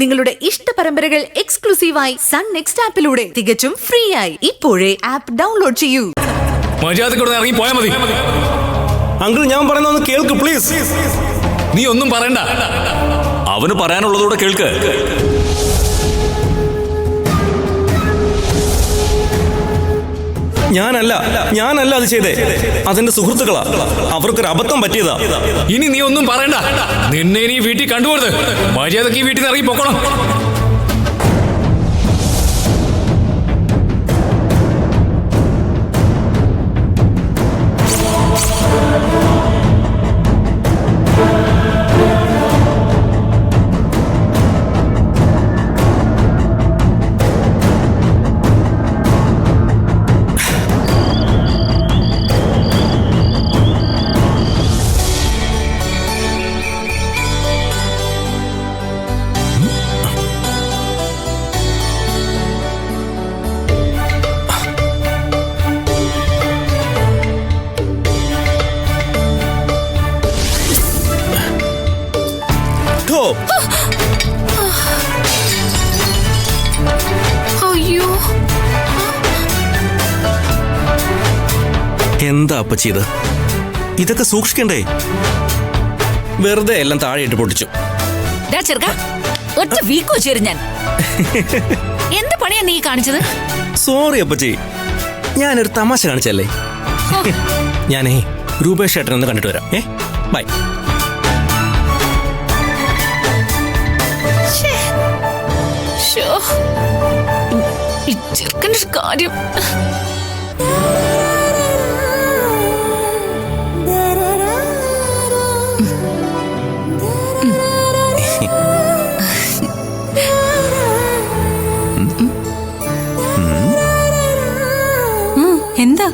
നിങ്ങളുടെ ഇഷ്ട പരമ്പരകൾ എക്സ്ക്ലൂസീവായി സൺ നെക്സ്റ്റ് ആപ്പിലൂടെ തികച്ചും ഫ്രീ ആയി ഇപ്പോഴേ ആപ്പ് ഡൗൺലോഡ് ചെയ്യൂ. മര്യാദയോടെ ഇറങ്ങി പോയാൽ മതി. അങ്കിൾ, ഞാൻ പറയുന്ന ഒന്ന് കേൾക്ക് പ്ലീസ്. നീ ഒന്നും പറയണ്ട, അവന് പറയാനുള്ളതൂടെ കേൾക്ക്. ഞാനല്ല അത് ചെയ്തേ. അതെന്റെ സുഹൃത്തുക്കളാ, അവർക്കൊരു അബദ്ധം പറ്റിയതാ. ഇനി നീ ഒന്നും പറയണ്ട. നിന്നെ നീ വീട്ടിൽ കണ്ടുപോരുത്. മര്യാദക്ക് ഈ വീട്ടിൽ നിന്ന് ഇറങ്ങി പോക്കണം. അയ്യോ, എന്താ അപ്പച്ചി ഇത്? ഇതൊക്കെ സൂക്ഷിക്കണ്ടേ? വെറുതെ എല്ലാം താഴെയിട്ട് പൊട്ടിച്ചു. ഒറ്റ വീക്കോ ചേരും ഞാൻ. എന്ത് പണിയാ നീ കാണിച്ചത്? സോറി അപ്പച്ചി, ഞാനൊരു തമാശ കാണിച്ചല്ലേ. ഞാനേ രൂപേഷ് ചേട്ടൻ ഒന്ന് കണ്ടിട്ട് വരാം. ബൈ. ഈ ചെറുക്കൻ്റെ ഒരു കാര്യം. എന്താ